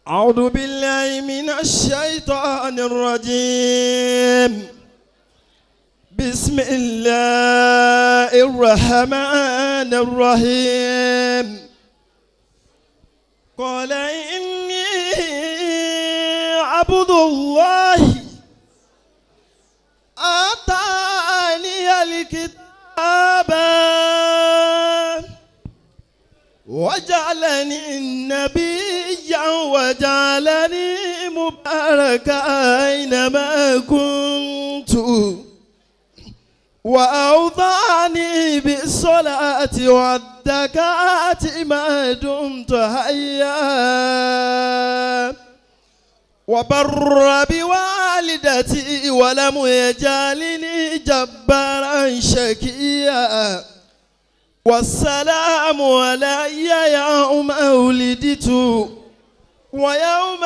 أعوذ بالله من الشيطان الرجيم. بسم الله الرحمن الرحيم. قال إني عبد الله آتاني الكتاب وجعلني نبيا وجعلني مباركا أينما كنت وأوصاني بالصلاة والزكاة ما دمت حيا وبر بوالدتي ولم يجعلني جبارا شقيا والسلام علي يوم ولدت ويوم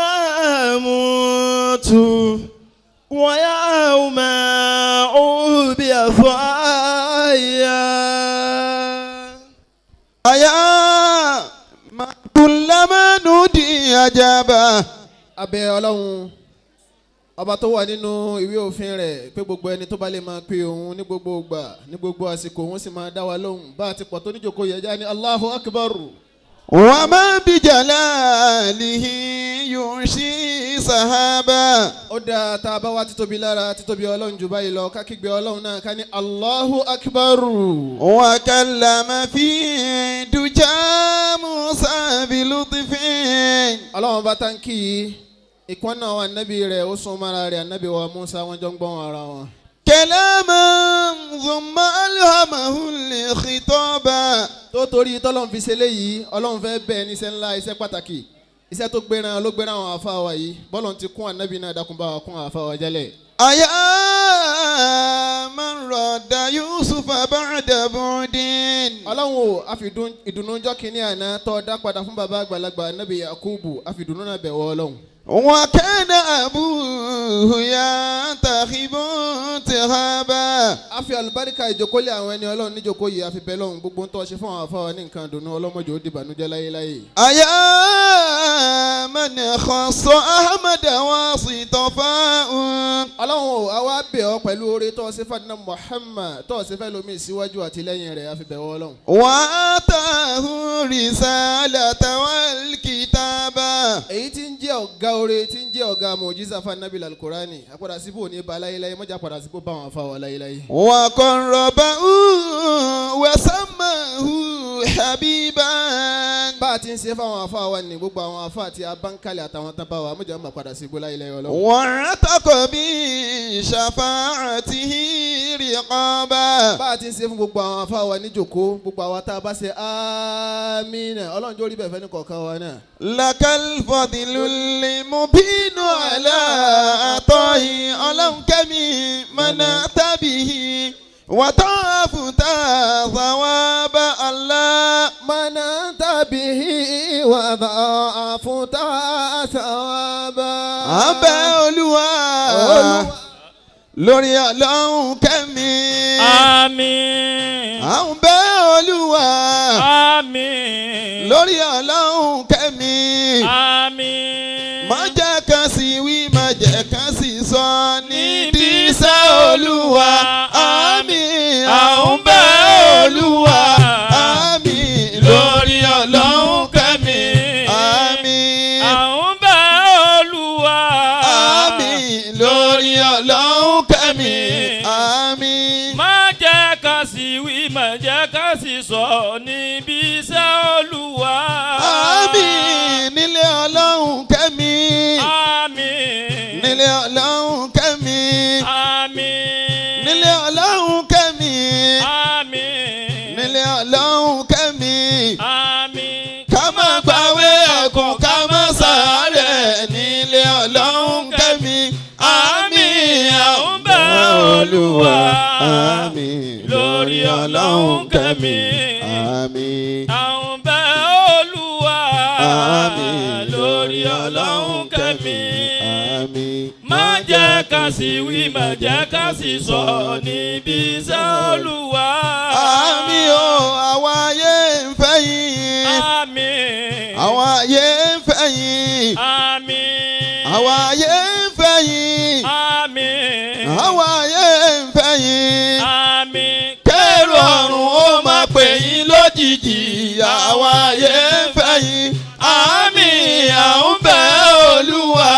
أموت ويوم أبعث حيا. أيا ما كلما نودي أجابه. abẹ́ ọlọ́run ọba tó wà nínú ìwé òfin rẹ̀ pé gbogbo ẹni tó bá lè máa pe òun ní gbogbo ìgbà ní gbogbo àsìkò òun sì máa dá wa lóhùn bá a ti pọ̀ tó níjòkó yẹjá ní Allahu Akbar. وما بجلاله ينشي سحابا. ó dáa tá a bá wá títóbi lára títóbi ọlọ́run jù báyìí lọ ká kígbe ọlọ́run náà ká ní Allahu Akbar. وكلم في دجى موسى بلطف. ọlọ́run bá tán kì í ìkànnà wa nábì rẹ̀ ó sún mọ́ra rẹ̀ nábì wa Musa wọ́n jọ ń gbọ́n ara wọn. كلاما ثم ألهمه الخطابا. tó torí tọ́lọ́run fi ṣe léyìí ọlọ́run fẹ́ bẹ́ẹ̀ níṣẹ́ ńlá iṣẹ́ pàtàkì iṣẹ́ tó gbéra ló gbéra àwọn àfa wa yìí bọ́lọ̀ ti kún ànábì náà dákun bá wa kún àfa wa jẹ́lẹ̀. أيا من رد يوسف بعد بعد. ọlọ́run o àfìdùn ìdùnnú ọjọ́ kìíní àná tó dá padà fún bàbá àgbàlagbà ànábì Yakubu àfìdùnnú náà bẹ̀wọ̀ ọlọ́run. وكان أبوه ينتخب انتخابا. a fi àlùbáríkà ìjókòólé àwọn ẹni ọlọ́run níjókòó yìí a fi bẹ̀ lọ́hùn gbogbo ń tọ́ ṣe fún àwọn afáwa ní nǹkan dùnú ọlọ́mọdé ó dìbànújẹ́ láyéláyé. أيا من خص أحمد واصطفاء. ọlọ́run o àwa bẹ̀ ọ́ pẹ̀lú oore tó ṣe fàdínà Muhammad tó ṣe fẹ́ lómi síwájú àti lẹ́yìn rẹ̀ a fi bẹ̀ wọ́ ọlọ́run. وآتاه رسالة والكتابا. èyí tí ń jẹ́ ọ̀gá oore tí ń jẹ́ ọ̀gá mọ̀jísà fún anábìlà alukurani àpàdà síbò ní ba láyéláyé mọ́jà padà síbò bá wọn afáwọ̀ láyéláyé. وقربه وسماه حبيبا. bá a ti ń ṣe fáwọn afáwa ní gbogbo àwọn afá àti abáńkálẹ̀ àtàwọn tán bá wa mọ́jà má padà síbò láyéláyé ọlọ́run. وعتق بشفاعته رقابا. bá a ti ń ṣe fún gbogbo àwọn afáwa níjòkó gbogbo àwa tá a bá ṣe àmín ọlọ́run jó rí bẹ́ẹ̀ fẹ́ ní kọ̀ọ̀kan wa náà. لك الفضل المبين على عطائي ألم كمي منعت به وطافت ثواب الله. منعت به وضعفت ثوابا. abẹ́ Olúwa lórí Ọlọ́run kẹ́mi. Àmín. abẹ́ Olúwa Àmín. lórí Ọlọ́run kẹ́mi. Àmín. má jẹ́ kan sí wí má jẹ́ kan sí sọ nídìí iṣẹ́ Olúwa. àmín. Àwọn bẹ̀ Olúwa. àmín. Lórí Ọlọ́run kẹ́mi. àmín. Àwọn bẹ̀ Olúwa. àmín. lórí Ọlọ́run kẹ́mi. àmín. Má jẹ́ ká sì wí, má jẹ́ ká sì sọ níbi iṣẹ́ Olúwa. àmín. nílé Ọlọ́run kẹ́mi. Àmín. nílé Ọlọ́run kẹ́mi. Àmín. nílé Ọlọ́run kẹ́mi. Àmín. nílé Ọlọ́run kẹ́mi. Àmín. ká má gbàwé ẹ̀kún ká má sàárẹ̀ nílé Ọlọ́run kẹ́mi. àmín. Àwọn bẹ̀ Olúwa. àmín. Lórí Ọlọ́run kẹ́mi. àmín. Àwọn bẹ̀ Olúwa. àmín. Lórí Ọlọ́run kẹ́mi. àmín. Má jẹ́ ká sì wí, má jẹ́ ká sì sọ níbi iṣẹ́ Olúwa. àmín o àwa ayé ń fẹ́ yín. Àmín. àwọn ayé ń fẹ́ yín. Àmín. àwa ayé ń fẹ́ yín. àmín. àwa ayé ń fẹ́ yín. àmín. kẹ́rù ọ̀run ó máa pè yín lójijì. àwa ayé ń fẹ́ yín. àmín à ń bẹ̀ Olúwa.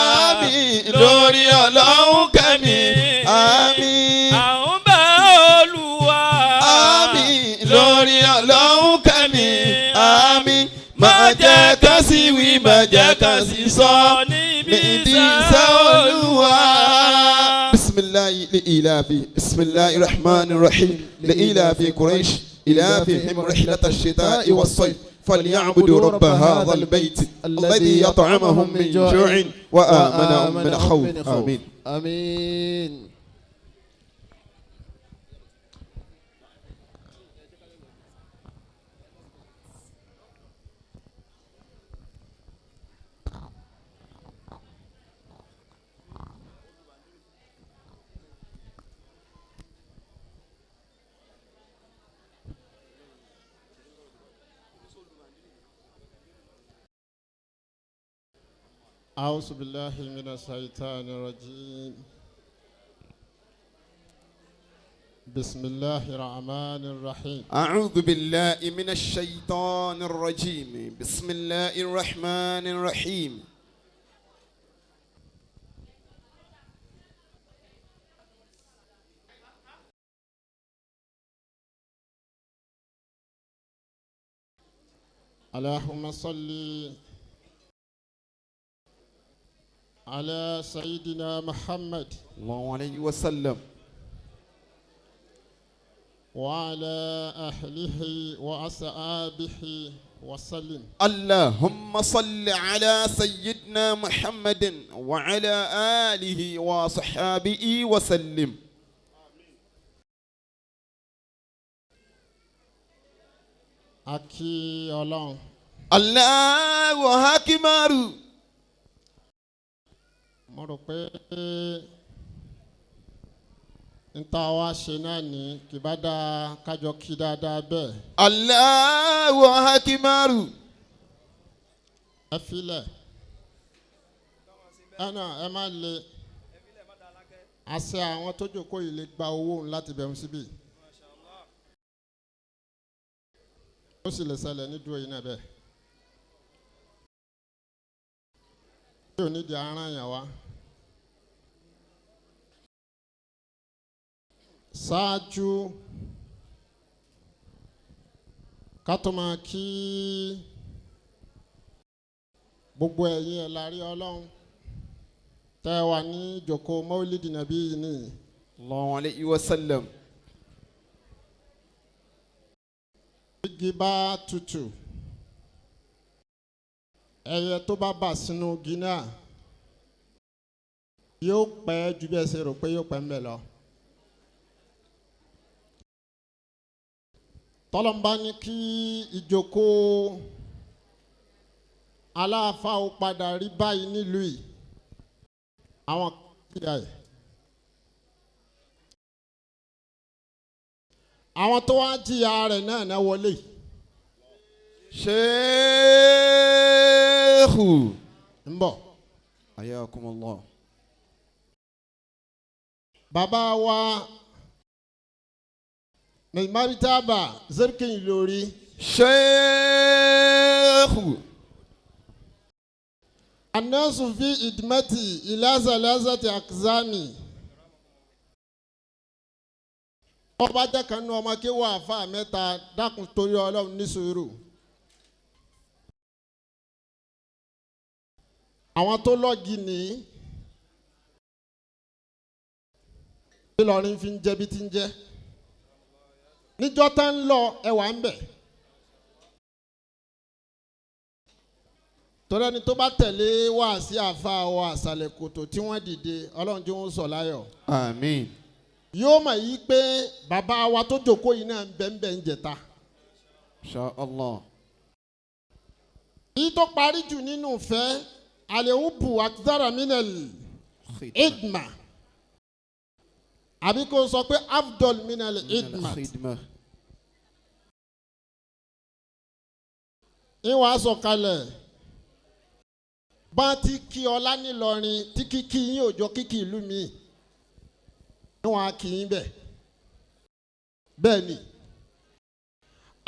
àmín lórí Ọlọ́run kẹ́mi. àmín à ń bẹ̀ Olúwa. àmín lórí Ọlọ́run kẹ́mi. àmín má jẹ́ ká sí wí má jẹ́ ká sí sọ níbi iṣẹ́ Olúwa. bisimilayi li'ilafi bisimilayi rahman rahim li'ilafi quraish ilafihim rihlata shita'i was-sayf فليعبدوا رب هذا البيت الذي يطعمهم من جوع وآمنهم من خوف آمين آمين. أعوذ بالله من الشيطان الرجيم. بسم الله الرحمن الرحيم. أعوذ بالله من الشيطان الرجيم بسم الله الرحمن الرحيم. اللهم صل على سيدنا محمد الله عليه وسلم وعلى أهله وأصحابه وسلم. اللهم صل على سيدنا محمد وعلى آله وصحابه وسلم. Aki Ọlọ́run. Allahu Akbar. Mo rò pé n ta wá ṣe náà ní kì bá dáa kájọ kí dáadáa bẹ́ẹ̀. Allahu Akbar. Ẹ filẹ̀ ẹ má le àṣẹ àwọn tó jókòó yìí lè gba owó láti bẹ̀rù síbí. Ó sì lè ṣẹlẹ̀ ní dúró yìí náà bẹ́ẹ̀. Bí ò ní di aràn yàn wá. Ṣáájú ká tó máa kí gbogbo ẹ̀yin ẹ̀ lárí Ọlọ́run tẹ́ wà ní ìjókòó Maulidi Nabi yìí ní. Allahu alayhi wa sallam. Igi bá tutù ẹyẹ tó bá bà sínú igi náà yóò pẹ́ ju bí ẹ ṣe rò pé yóò pẹ́ ń bẹ̀ lọ. Tọ́lọ́mbá ní kí ìjókòó Aláàfáà ó padà rí báyìí nílùú yìí àwọn kíyà ẹ̀. Àwọn tó wá jìyà rẹ̀ náà wọlé. Sheikhu. Ń bọ̀. Ayakumullah. Bàbá wa Maritaba Zirkin Lórí. Sheikhu. Annasu fi idmati ila zalazati akzami. Ọba jẹ́ kan ní ọmọ kí wọ́n àfa mẹ́ta dákun torí Ọlọ́run ní sùúrù. Àwọn tó lọ́ọ̀gì ní Ìlọrin fi ń jẹ́ bí ti ń jẹ́. Níjọ́ tá ń lọ ẹwà ń bẹ̀. Torí ẹni tó bá tẹ̀lé wá sí àfa wa àṣàlẹ̀ kòtò tí wọ́n dìde Ọlọ́run jẹ́ wọn sọ̀ láyọ̀. Àmín. Yóò mọ̀ yí pé bàbá wa tó jókòó yìí náà ń bẹ̀ ń jẹta. Insha Allah. Èyí tó parí jù nínú ìfẹ́ Al-Hubbu akthara minal idma. Àbí kò sọ pé afdol minal idma. Ìwà sọ̀kalẹ̀ bá ti kí ọlá nílọrin tí kíkí yín ò jọ kíkí ìlú mi níwọ̀n á kí yín bẹ̀. bẹ́ẹ̀ ni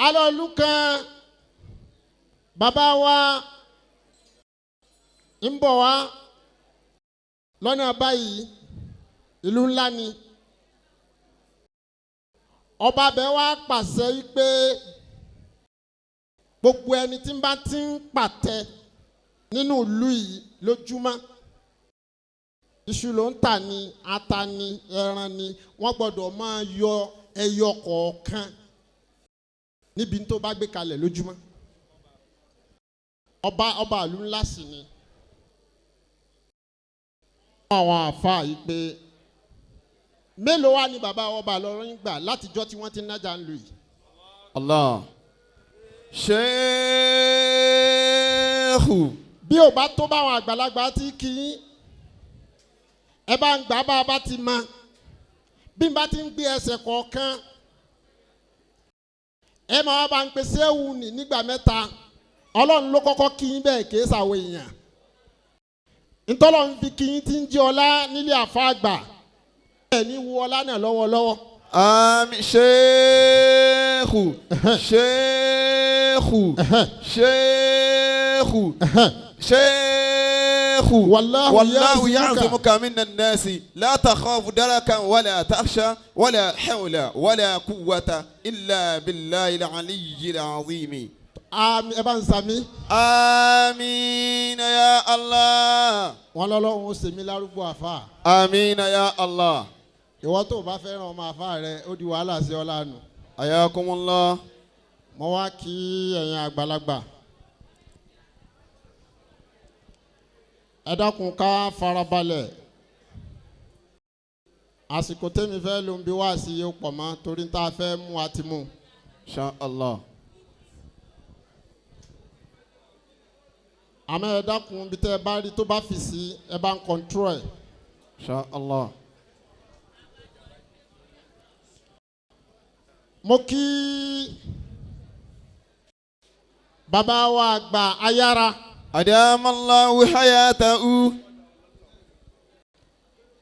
alọ́ọ̀lù kan bàbá wa ń bọ̀ wá lọ́nà báyìí ìlú ńlá ni ọba bẹ́ẹ̀ wá pàṣẹ pé gbogbo ẹni tí ń bá ti ń pàtẹ nínú ìlú yìí lójúmọ́ iṣu ló ń tà ní ata ní ẹran ní wọ́n gbọ́dọ̀ máa yọ ẹyọ kọ̀ọ̀kan níbi tó bá gbé kalẹ̀ lójúmọ́ ọba ìlú ńlá sì ni àwọn àáfàá yìí pé mélòó wá ní bàbá ọba lọ́rọ́ gbà látijọ́ tí wọ́n ti nájà ń lù yìí. Allah. Sheikhu. bí ò bá tó báwọn àgbàlagbà ti kí yín ẹ bá ń gbà bá a bá ti mọ bí n bá ti ń gbé ẹsẹ̀ kọ̀ọ̀kan ẹ máa bá ń pèsè ewu nì nígbà mẹ́ta ọlọ́run ló kọ́kọ́ kí yín bẹ́ẹ̀ kì í ṣàwọn èèyàn ntọ́lọ́ ń fi kí yín ti ń jẹ́ ọlá nílé àfa àgbà ẹ̀ ní wo ọlá náà lọ́wọ́lọ́wọ́. Àmín. Sheikhu. Sheikhu. Sheikhu. Sheikhu. Wallahu ya'zimuka minan nasi la takhafu darakan wala takhsha wala hawla wala quwwata illa billahil aliyyil azim. Àmín. ẹ bá ń sàmí. Àmín ya Allah. wọn lọ́lọ́run ó ṣe mí lárúgbó àfa. Àmín ya Allah. ìwọ tó o bá fẹ́ràn ọmọ àfa rẹ ó di wàhálà sí ọ lánàá. Ayakumullah. mo wá kí ẹ̀yin àgbàlagbà ẹ dákun ká farabalẹ̀ àsìkò tẹ́mi fẹ́ ló ń bí wá sí yóò pọ̀ mọ́ torí tá a fẹ́ mú àti mú. Insha Allah. àmọ́ ẹ dákun bí tẹ́ ẹ bá rí tó bá fi sí ẹ bá ń kọ́ńtró ẹ̀. Insha Allah. mo kí bàbá wa àgbà ayára. Adamallahu hayatahu.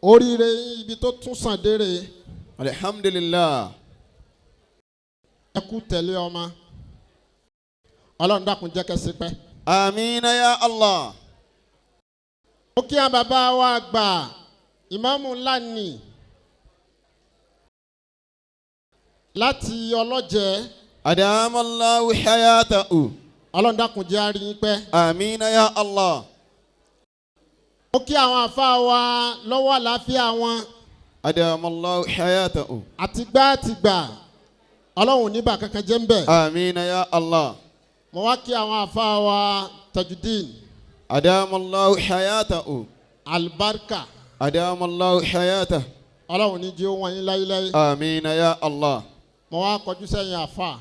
oríire ibi tó tún sàn dére. Alhamdulillah. ẹ kú tẹ̀lé ọmọ ọlọ́run dákun jẹ́ kẹ́sí pẹ́. Àmín ya Allah. mo kí àwọn bàbá wa àgbà ìmáàmù ńlá nì láti ọlọ́jẹ̀. Adamallahu hayatahu. ọlọ́run dákun jẹ́ àrí yín pẹ́. Àmín ya Allah. mo kí àwọn àfáà wa lọ́wọ́ àlàáfíà wọn. Adamallahu hayatahu. àtìgbà ọlọ́run níbà kankan jẹ́ ń bẹ̀. Àmín ya Allah. mo wá kí àwọn àfáà wa Tajudeen. Adamallahu hayatahu. Albarka. Adamallahu hayatahu. ọlọ́run ní jẹ́ wọn yín láyéláyé. Àmín ya Allah. mo wá kọjú sẹ́yìn àfáà.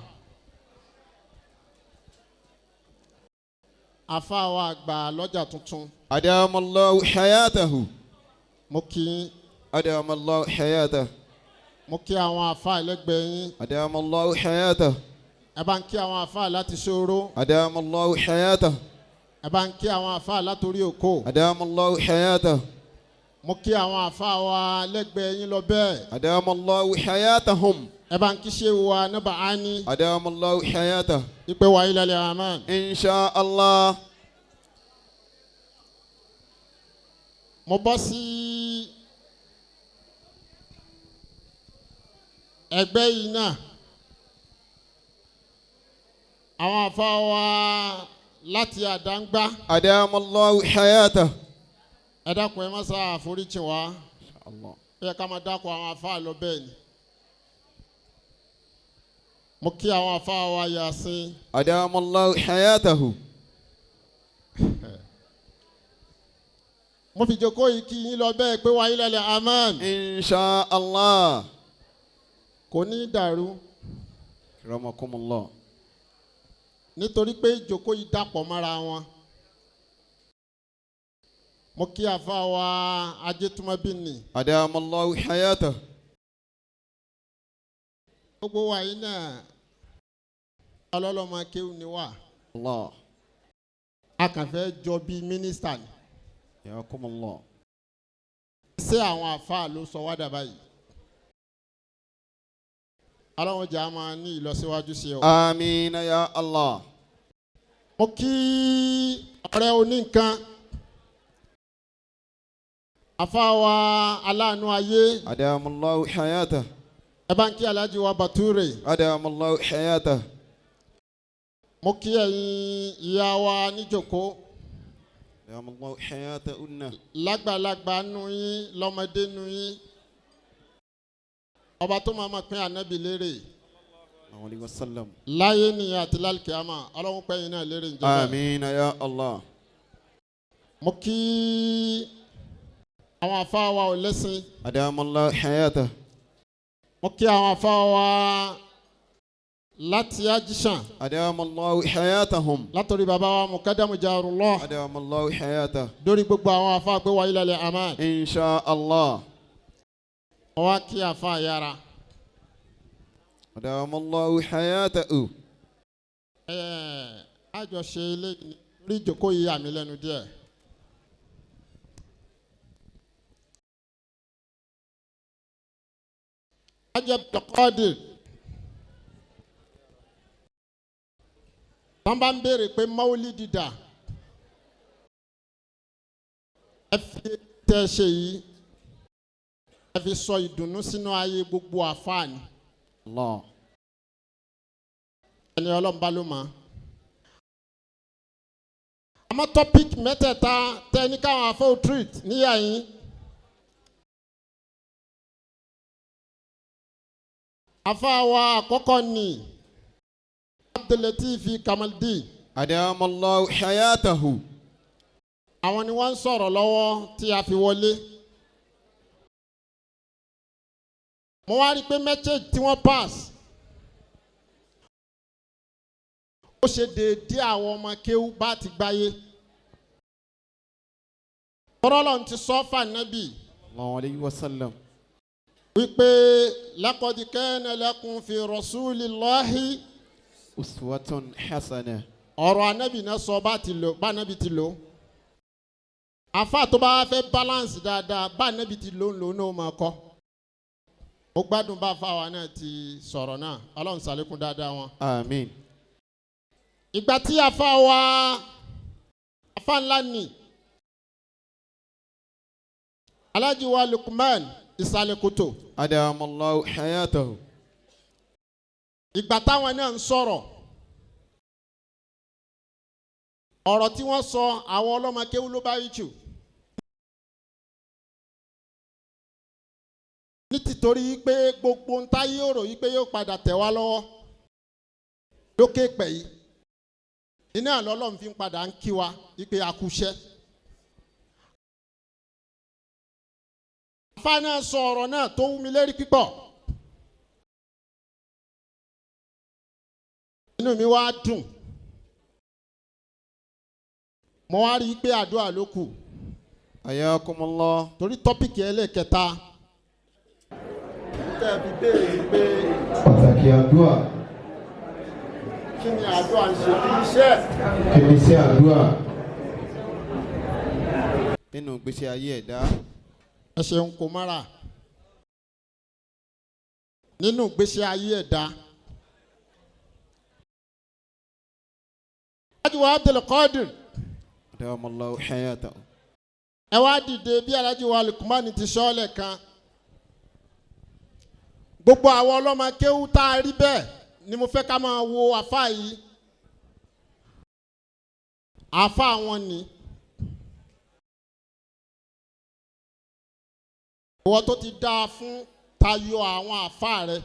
àfáà wa àgbà lọ́jà tuntun. Adamallahu hayatahu. mo kí Adamallahu hayatahu. mo kí àwọn àfáà ẹlẹ́gbẹ̀ẹ́ yín. Adamallahu hayatahu. ẹ bá ń kí àwọn àfáà láti ṣòro. Adamallahu hayatahu. ẹ bá ń kí àwọn àfáà látòrí òkò. Adamallahu hayatahu. mo kí àwọn àfáà wa lẹ́gbẹ̀ẹ́ yín lọ bẹ́ẹ̀. Adamallahu hayatahum. ẹ bá ń kí ṣe wa níbà á ní. Adamallahu hayatahu. ipe wa ilẹ̀ lè amen. Insha Allah. mo bọ́ sí ẹgbẹ́ yìí náà àwọn àfáà wa láti àdáńgbá. Adamallahu hayatahu. ẹ dákun ẹ má sá àforíjì wá. Allah. ẹ yẹ ká máa dákun àwọn àfáà lọ bẹ́ẹ̀ ni. mo kí àwọn àfáà wa Yasin. Adamallahu hayatahu. mo fi jókòó yìí kí yín lọ bẹ́ẹ̀ pé wa ilẹ̀ lè amen. Insha Allah. kò ní í dàrú Ramakumullah. nítorí pé ìjókòó yìí dàpọ̀ mọ́ra wọn. mo kí àfáà wa Ajétúmọ̀bí. Adamallahu hayatahu. gbogbo wa yìí náà ọlọ́lọ́mọ kéwù ni wà. Allah. a kàn fẹ́ jọ bíi mínísítà ni. Yakumullah. ṣé àwọn àfáà ló sọ wá dà báyìí Ọlọ́run jẹ́ a máa ní ìlọsíwájú sí ọ. Amina ya Allah. mo kí ọ̀rẹ́ oníkan àfáà wa aláàánú ayé Adamallahu hayata. ẹ bá ń kí Alhaji wa Bature. Adamallahu hayata. mo kí ẹ̀yin ìyá wa níjòkó Adamallahu hayata unna. lágbàlagbà nu yín lọ́mọdé nu yín ọba tó máa pín ànábì lérè Alayhi wa sallam. láyé nìyẹn àti lálùkìyámà Ọlọ́run pẹ́yìn náà lérè ìjọba. Amina ya Allah. mo kí àwọn àfáà wa ò lẹ́sìn Adamallahu hayata. mo kí àwọn àfáà wa láti ajísàn Adamallahu hayatahum. látòrí bàbá wa Mukadamu Jarullah Adamallahu hayata. dórí gbogbo àwọn àfáà pé wáyé lálẹ́ amán. Insha Allah. mo wá kí àfáà yára. Adamallahu hayatahu. àjọṣe ilé rí ìjókòó yìí àmì lẹ́nu díẹ̀. ajab taqadir tán bá ń béèrè pé maulidi dà ẹ fi tẹ́ ṣe yìí ẹ fi sọ ìdùnnú sínú ayé gbogbo àfáàní Allah. ẹni Ọlọ́run bá ló mọ̀. àmọ́ topic mẹ́tẹ̀ẹ̀ta tẹ́ ní káwọn afọ́ treat níyà yín. àfáà wa àkọ́kọ́ ni Abdulateef Kamaldeen. Adamallahu hayatahu. àwọn ni wọ́n ń sọ̀rọ̀ lọ́wọ́ tí a fi wọlé. mo wá rí i pé message tí wọ́n pass ó ṣe déédéé àwọn ọmọ kéwú bá ti gbáyé. tọ́rọ́lọ́ ti sọ fànàbì Alayhi wa sallam. wípé laqad kana lakum fi rasulillahi Uswatun hasana. ọ̀rọ̀ anábì náà sọ bá anábì ti lò. àfa tó bá fẹ́ balance dáadáa bá anábì ti lò ń lò náà máa kọ́. ó gbádùn bá fáwa náà ti sọ̀rọ̀ náà Ọlọ́run ṣàlékún dáadáa wọn. Amin. ìgbà tí àfa ńlá ni Alhaji wa Lukman Ìsàlẹ̀ Kòtò. Adamallahu hayatahu. ìgbà táwọn náà ń sọ̀rọ̀ ọ̀rọ̀ tí wọ́n sọ àwọn ọlọ́mọ kéwú ló bá rí jù. ní tìtorí pé gbogbo ń táyé ọ̀rọ̀ yìí pé yóò padà tẹ̀ wá lọ́wọ́ lókè pẹ̀ yìí iná àlọ́lọ́run fi ń padà ń kí wa wípé a kú iṣẹ́. àfáàná sọ ọ̀rọ̀ náà tó wú mi lérí pípọ̀. inú mi wá dùn mo wá rí i pé àdúrà ló kù Ayakumullah. torí tọ́pìkì ẹlẹ́kẹta tẹ́ ẹ fi béèrè pé Pàtàkì àdúrà. kí ni àdúrà ń ṣe kí iṣẹ́ Kìí ṣe àdúrà. Nínú ìgbésí ayé ẹ̀dá. ẹ ṣeun kò mára nínú ìgbésí ayé ẹ̀dá. Alhaji wa Abdulkadir Adamallahu hayatahu. ẹ wá dìde bí Alhaji wa Lukman ti sọ́ọ̀lẹ̀ kan. gbogbo àwọn ọlọ́mọ kéwú tá a rí bẹ́ẹ̀ ni mo fẹ́ ká máa wo àfáà yìí. àfáà wọn ni. ìwọ tó ti dáa fún tayọ àwọn àfáà rẹ.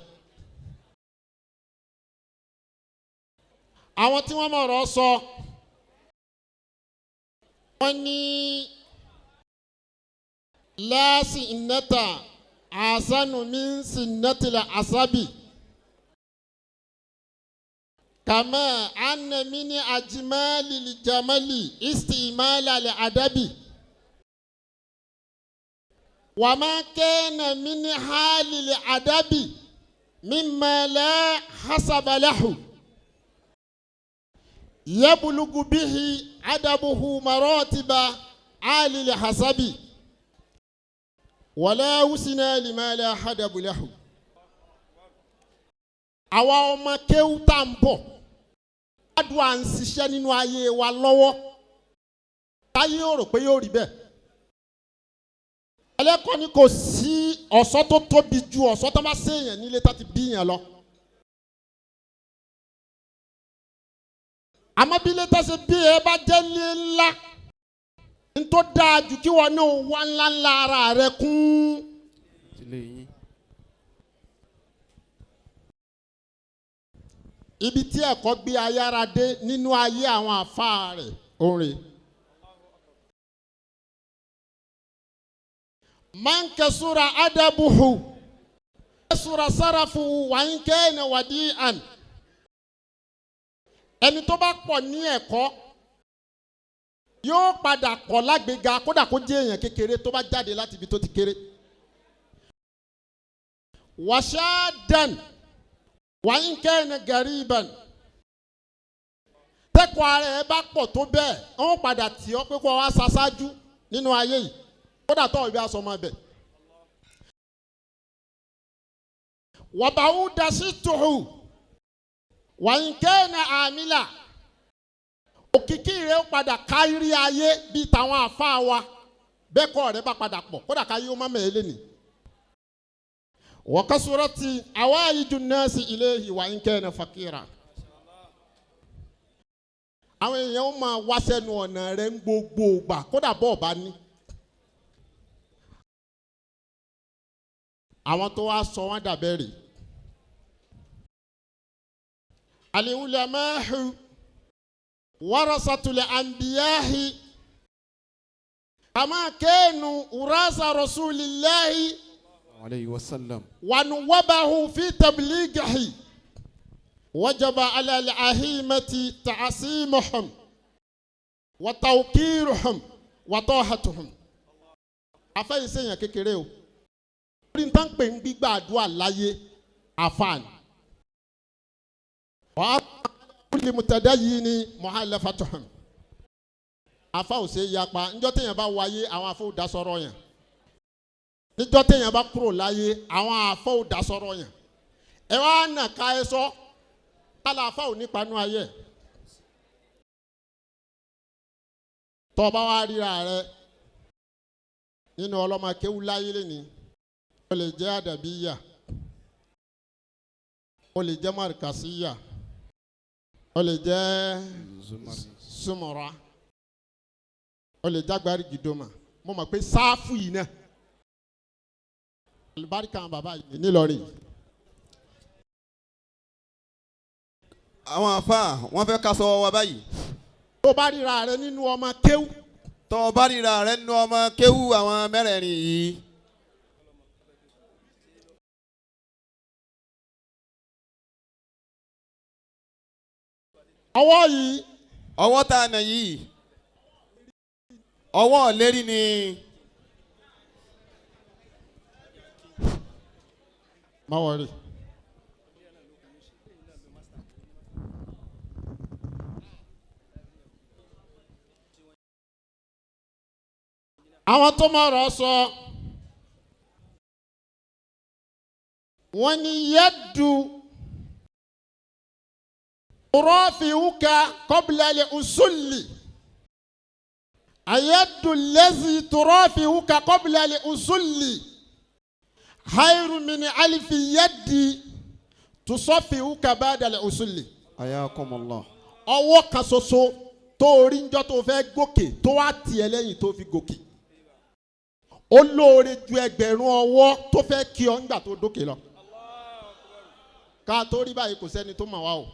àwọn tí wọ́n mọ̀rọ̀ sọ wọ́n ní láàsì ìnẹ́ta àṣánù mi ń sì nẹ́tìlẹ̀ àṣábì kàmẹ́ ànàmí ní àjìmálì lìjàmálì ìsìmálì àlẹ́ àdábì wàmá kẹ́nà mí ní hálì lẹ́ àdábì mímẹ́lẹ́ hasabalahu. يبلغ به أدبه مراتب عالي الحسب ولا وسنا لما لا حدب له. àwa ọmọ kéwú tá ń bọ̀ adùn à ń ṣiṣẹ́ nínú ayé wa lọ́wọ́ táyé ò rò pé yóò rí bẹ́ẹ̀. ẹlẹ́kọ̀ọ́ ni kò sí ọ̀ṣọ́ tó tóbi ju ọ̀ṣọ́ tó bá séèyàn nílé tá ti bí yàn lọ. àmọ́ bí ilé tá ṣe bí ẹ bá jẹ́ ilé ńlá ń tó dáa jù kí wọn náà wá ńláńlá ara rẹ kún. ibi tí ẹ̀kọ́ gbé ayára dé nínú ayé àwọn àfáà rẹ̀ orin. man kasura adabuhu kasura sarafuhu wa in kana wadi'an. ẹni tó bá pọ̀ ní ẹ̀kọ́ yóò padà kọ̀ lágbèga kódà kó jẹ́ èèyàn kékeré tó bá jáde láti ibi tó ti kéré. washadan wa in kana gariban. tẹ́kọ̀ ara ẹ bá pọ̀ tó bẹ́ẹ̀ wọ́n padà tì ọ́ pé kó wá ṣaṣáájú nínú ayé yìí kódà tó ìbí aṣọ ọmọ ẹbẹ̀. wàbàwù dasituhu wa in kana amila. òkìkí rẹ̀ ó padà kárí ayé bíi tàwọn àfáà wa bẹ́ẹ̀ kọ́ rẹ̀ bá padà pọ̀ kódà káyé ó má mẹ́ẹ̀lẹ́ nì. wa kasurati awaiju nnasi ilayhi wa in kana fakira. àwọn èèyàn ó máa wá sẹ́nu ọ̀nà rẹ̀ ń gbogbo ìgbà kódà bọ́ọ̀ bá ní. àwọn tó wá sọ wọ́n dàbẹ̀rẹ̀. al-ulama'u warasatul anbiya'i kama kanu urasa rasulillahi alayhi wa sallam wa nuwabahu fi tablighihi wajaba ala al-ahimati ta'simuhum wa tawqiruhum wa tahatuhum. afẹ́ ìsẹ̀yìn kékeré o orí ń tán pé ń gbígbà àdúrà láyé àfàn. wàá kúlì mùtẹ̀dá yìí ni muhalafatuhum. afa ò ṣe yapa níjọ́ téèyàn bá wáyé àwọn afọ ò dá sọ̀rọ̀ yẹn. níjọ́ téèyàn bá kúrò láyé àwọn afọ ò dá sọ̀rọ̀ yẹn. ẹ wá nà ká ẹ sọ kálá afa ò nípa nú ayé. tọ́ bá wá ríra rẹ nínú ọlọ́mọ kéwú láyé lẹ́ni. ó lè jẹ́ àdàbíyà ó lè jẹ́ markasiya ó lè jẹ́ sumura ó lè jẹ́ agbárí gidoma mo mọ̀ pé sáfù yìí náà alibarika bàbá yìí nílọrin. àwọn àfa wọ́n fẹ́ ká sọ wa báyìí. tó bá ríra rẹ nínú ọmọ kéwú. tó bá ríra rẹ nínú ọmọ kéwú àwọn mẹ́rẹ̀ẹ̀rin yìí. ọwọ́ yìí. ọwọ́ tá a nà yìí ọwọ́ lérí ni. má wọrí. àwọn tó máa rọ̀ sọ wọ́n ní yẹ́dù. ترافعك قبل الأصول. اليد الذي ترافعك قبل الأصول خير من ألف يد تصفعك بعد الأصول. حياكم الله. ọwọ́ kan ṣoṣo tó rí njọ́ tó fẹ́ gòkè tó wá tiẹ̀ lẹ́yìn tó fi gòkè. ó lóore ju ẹgbẹ̀rún ọwọ́ tó fẹ́ kí ọ nígbà tó dókè lọ. ká tó rí báyìí kò sẹ́ni tó mọ̀ wá o.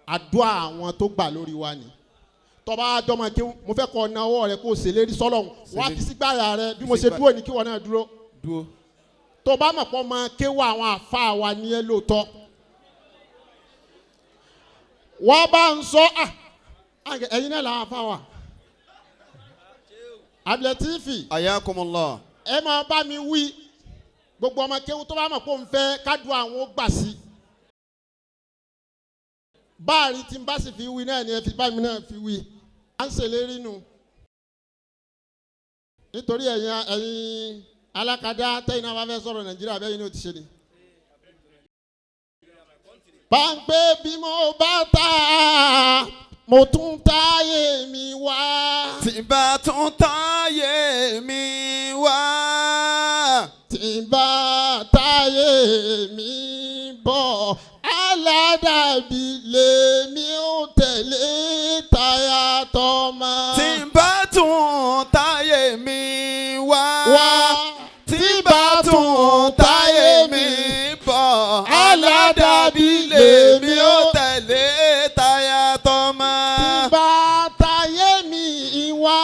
àdúrà àwọn tó gbà lórí wa ni. tọ́ba àjọmọ̀ kí mo fẹ́ kọ́ ọ̀nà ọwọ́ rẹ kó o ṣèlérí sọ́lọ́hún wá fi sígbàyà rẹ bí mo ṣe dúró ní kí wọ́n náà dúró. tọ́ba mọ̀ pọ́ máa kéwọ́ àwọn àfa wa ní ẹ lóòótọ́. wọ́n bá ń sọ ẹ̀yin náà làwọn àfa wa. Abdulatifi. Ayakumullah. ẹ máa bá mi wí gbogbo ọmọ kéwú tó bá mọ̀ pé òun fẹ́ kádùn àwọn ó gbà sí. báàrí tí n bá sì fi wí náà ni ẹ fi bá mi náà fi wí. à ń ṣèlérí nu. nítorí ẹ̀yin alákadá tẹ́yìn náà bá fẹ́ sọ̀rọ̀ Nàìjíríà bẹ́ẹ̀ ni ó ti ṣe ni. Pàǹpẹ́ bí mo bá ta mo tún táyé mi wá. tí bá tún táyé mi wá. tí bá táyé mi bọ̀ aládàbí lèmi ò tẹ̀lé táyà tọ́mọ. tí bá tún táyé mi wá. tí bá tún táyé mi bọ̀ aládàbí lèmi ò tẹ̀lé táyà tọ́mọ. tí bá táyé mi wá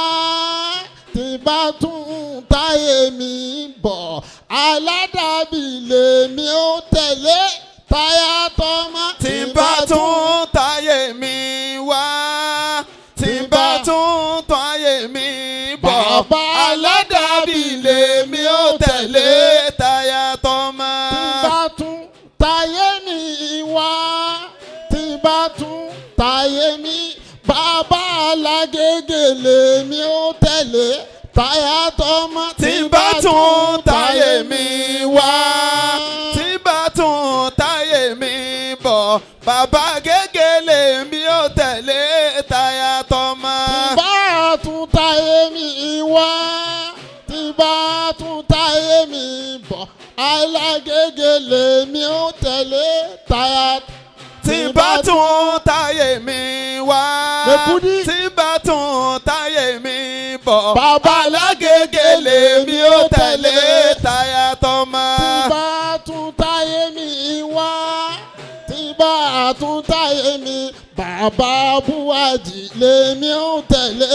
tí bá tún táyé mi bọ̀ aládàbí lèmi ò tẹ̀lé táyà tọ́mọ. tí bá tún táyé mi wá. tí bá tún táyé mi bọ̀ aládàbí lèmi ò tẹ̀lé táyà tọ́mọ. tí bá tún táyé mi wá tí bá tún táyé mi bàbá alágége lèmi ò tẹ̀lé táyà tọ́mọ. tí bá tún táyé mi wá. tí bá tún táyé mi bọ̀ bàbá gègé lèmi ò tẹ̀lé táyà tọ́mọ. tí bá tún táyé mi wá tí bá tún táyé mi bọ̀ alágége lèmi ò tẹ̀lé táyà tọ́mọ. tí bá tún táyé mi wá. Mekudi. tí bá tún táyé mi bọ̀ Bàbá alágége lèmi ò tẹ̀lé táyà tọ́mọ. tí bá tún táyé mi wá tí bá tún táyé mi bàbá buwaji lèmi ò tẹ̀lé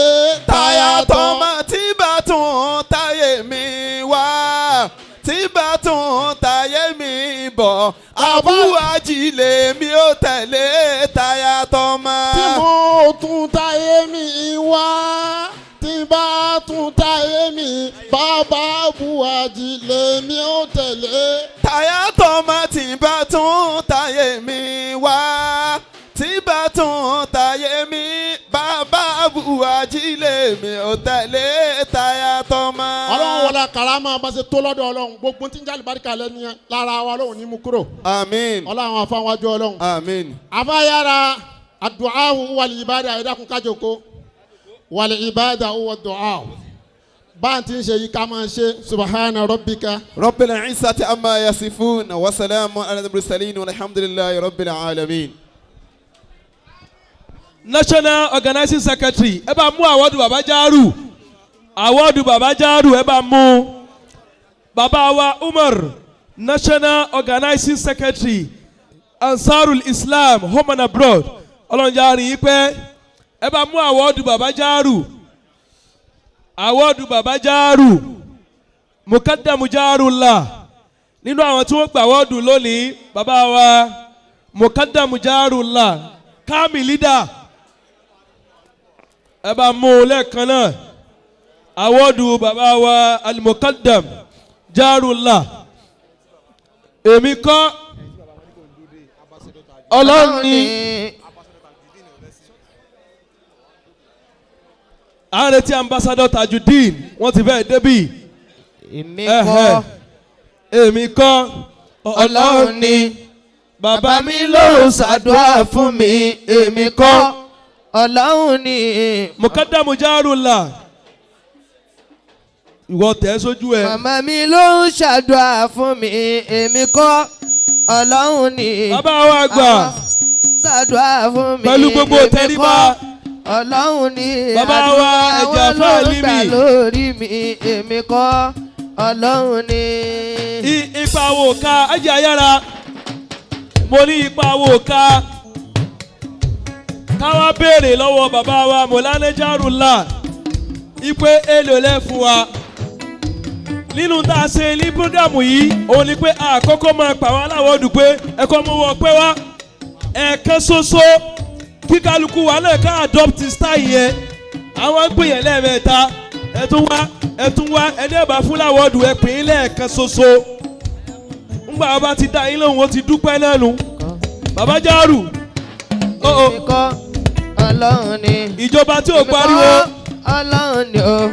táyà tọ́mọ. tí bá tún táyé mi wá. tí bá tún táyé mi bọ̀ abúwájì lèmi ò tẹ̀lé táyà tọ́mọ. tí mo tún táyé mi wá tí bá tún táyé mi bàbá buwaji lèmi ò tẹ̀lé táyà tọ́mọ. tí bá tún táyé mi wá. tí bá tún táyé mi bàbá abúwájì lèmi ò tẹ̀lé táyà tọ́mọ. ọlọ́run wọlé karama bá ṣe tó lọ́dọ̀ ọlọ́run gbogbo tí ń jáde barika lẹ́nu yẹn lára wa ọlọ́run ní mú kúrò àmín. ọlọ́run afáwájú ọlọ́run. àmín. afáyára àdùáhù wàlì ìbádà ẹ̀dákun kájòkó wàlì ìbádà owó dùáhù bá ń ti ń ṣe yìí ká máa ṣe subahana rabbika. rabbil izzati amma yasifun wa salamun ala al-mursalin walhamdulillahi rabbil alamin. National Organizing Secretary ẹ bá mú àwọ́dù bàbá Jaaru àwọ́dù bàbá Jaaru ẹ bá mú bàbá wa Umar National Organizing Secretary Ansarul Islam Home and Abroad ọlọ́njàre yìí pé ẹ bá mú àwọ́dù bàbá Jaaru àwọ́dù bàbá Jaaru Mukaddamu Jaarullah nínú àwọn tí wọ́n gbà àwọ́dù lónìí bàbá wa Mukaddamu Jaarullah Kami leader ẹ bá mú un lẹ́ẹ̀kan náà àwọ́dù bàbá wa Al-Muqaddam Jaarullah èmi kọ́ ọlọ́run ni à ń retí ambassador Tajudeen wọ́n ti fẹ́ débì èmi kọ́ ọlọ́run ni bàbá mi ló ṣàdúrà fún mi èmi kọ́ ọlọ́run ni. Mukaddamu Jaarullah ìwọ tẹ̀ sójú ẹ. màmá mi ló ń ṣàdúrà fún mi èmi kọ́ ọlọ́run ni. bàbá wa gbà ṣàdúrà fún mi pẹ̀lú gbogbo tẹríba. ọlọ́run ni. bàbá wa ẹ̀jẹ̀ fáìlì mi. lórí mi èmi kọ́ ọlọ́run ni. ipa wo ká ajá yára mo ní ipa wo ká káwá béèrè lọ́wọ́ bàbá wa Mọ̀lánà Jaarullah ipe èlò lẹ́fún wa nínú tá a ṣe ní programu yìí òun ni pé àkọ́kọ́ máa pa wá láwọ́dù pé ẹ̀kọ́ mú wọ pé wá ẹ̀ẹ̀kan ṣoṣo kí kálukú wa náà ká adopt style yẹn àwọn ń pè yẹn lẹ́ẹ̀mẹ́ta ẹ̀tún wá ẹni ẹ̀bà fún láwọ́dù ẹ̀ pè é lẹ́ẹ̀kan ṣoṣo ńgbà bá ti dá yín lóhùn ó ti dúpẹ́ náà nù bàbá Jaaru èmi kọ́ ọlọ́run ni. ìjọba tí ò pariwo. ọlọ́run ni o.